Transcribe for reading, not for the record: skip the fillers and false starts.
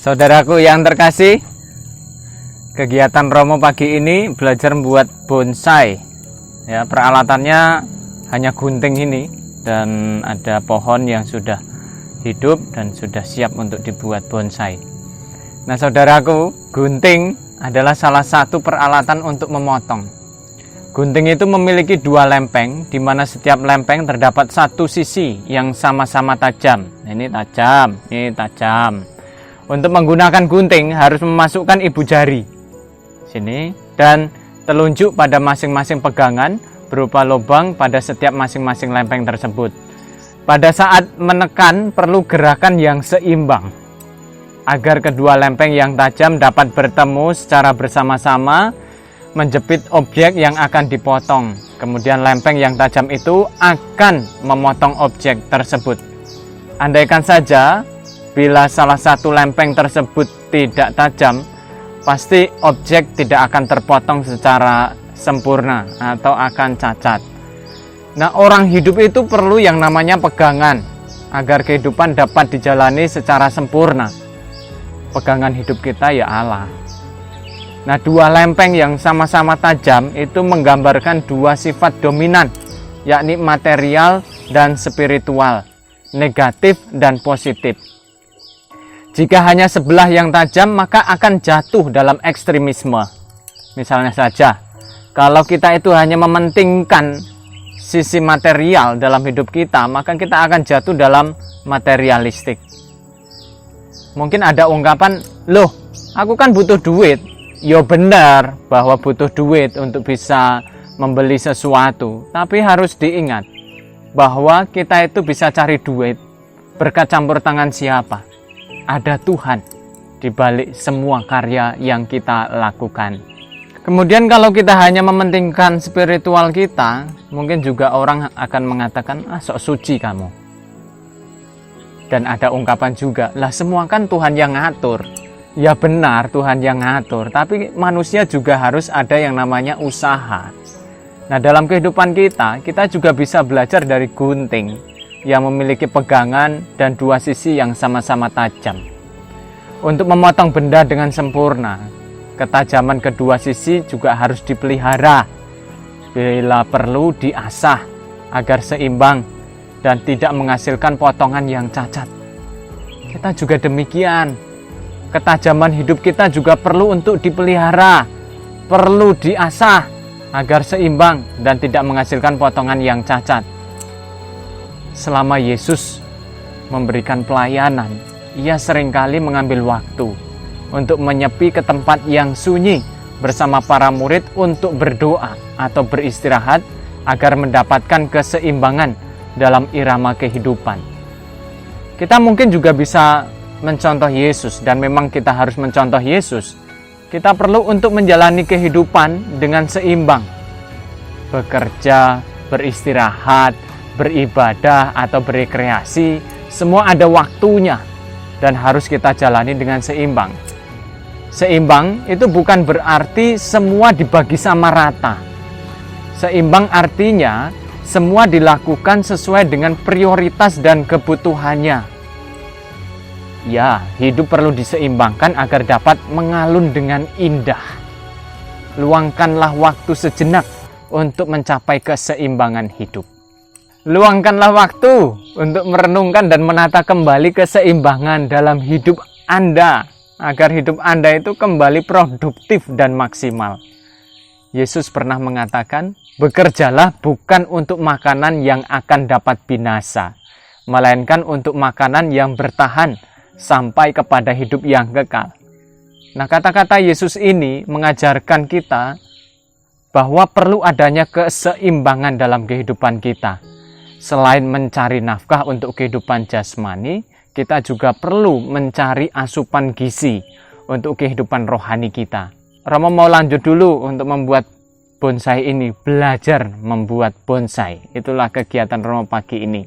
Saudaraku yang terkasih, kegiatan Romo pagi ini belajar membuat bonsai. Ya, peralatannya hanya gunting ini dan ada pohon yang sudah hidup dan sudah siap untuk dibuat bonsai. Nah, saudaraku, gunting adalah salah satu peralatan untuk memotong. Gunting itu memiliki dua lempeng, di mana setiap lempeng terdapat satu sisi yang sama-sama tajam. Ini tajam, ini tajam. Untuk menggunakan gunting harus memasukkan ibu jari sini dan telunjuk pada masing-masing pegangan berupa lubang pada setiap masing-masing lempeng tersebut. Pada saat menekan perlu gerakan yang seimbang agar kedua lempeng yang tajam dapat bertemu secara bersama-sama menjepit objek yang akan dipotong. Kemudian lempeng yang tajam itu akan memotong objek tersebut. Andaikan saja bila salah satu lempeng tersebut tidak tajam, pasti objek tidak akan terpotong secara sempurna atau akan cacat. Nah, orang hidup itu perlu yang namanya pegangan agar kehidupan dapat dijalani secara sempurna. Pegangan hidup kita ya Allah. Nah, dua lempeng yang sama-sama tajam itu menggambarkan dua sifat dominan, yakni material dan spiritual, negatif dan positif. Jika hanya sebelah yang tajam, maka akan jatuh dalam ekstremisme. Misalnya saja, kalau kita itu hanya mementingkan sisi material dalam hidup kita, maka kita akan jatuh dalam materialistik. Mungkin ada ungkapan, loh, aku kan butuh duit. Ya benar bahwa butuh duit untuk bisa membeli sesuatu, tapi harus diingat bahwa kita itu bisa cari duit berkat campur tangan siapa? Ada Tuhan di balik semua karya yang kita lakukan. Kemudian kalau kita hanya mementingkan spiritual kita, mungkin juga orang akan mengatakan, sok suci kamu. Dan ada ungkapan juga, lah semua kan Tuhan yang ngatur. Ya benar Tuhan yang ngatur, tapi manusia juga harus ada yang namanya usaha. Nah, dalam kehidupan kita juga bisa belajar dari gunting yang memiliki pegangan dan dua sisi yang sama-sama tajam. Untuk memotong benda dengan sempurna, ketajaman kedua sisi juga harus dipelihara. Bila perlu diasah agar seimbang dan tidak menghasilkan potongan yang cacat. Kita juga demikian. Ketajaman hidup kita juga perlu untuk dipelihara, perlu diasah agar seimbang dan tidak menghasilkan potongan yang cacat. Selama Yesus memberikan pelayanan, ia seringkali mengambil waktu untuk menyepi ke tempat yang sunyi bersama para murid untuk berdoa atau beristirahat agar mendapatkan keseimbangan dalam irama kehidupan. Kita mungkin juga bisa mencontoh Yesus, dan memang kita harus mencontoh Yesus. Kita perlu untuk menjalani kehidupan dengan seimbang. Bekerja, beristirahat, beribadah atau berekreasi, semua ada waktunya dan harus kita jalani dengan seimbang. Seimbang itu bukan berarti semua dibagi sama rata. Seimbang artinya semua dilakukan sesuai dengan prioritas dan kebutuhannya. Ya, hidup perlu diseimbangkan agar dapat mengalun dengan indah. Luangkanlah waktu sejenak untuk mencapai keseimbangan hidup. Luangkanlah waktu untuk merenungkan dan menata kembali keseimbangan dalam hidup Anda, agar hidup Anda itu kembali produktif dan maksimal. Yesus pernah mengatakan, bekerjalah bukan untuk makanan yang akan dapat binasa, melainkan untuk makanan yang bertahan sampai kepada hidup yang kekal. Nah, kata-kata Yesus ini mengajarkan kita bahwa perlu adanya keseimbangan dalam kehidupan kita. Selain mencari nafkah untuk kehidupan jasmani, kita juga perlu mencari asupan gizi untuk kehidupan rohani kita. Romo mau lanjut dulu untuk membuat bonsai ini, belajar membuat bonsai. Itulah kegiatan Romo pagi ini.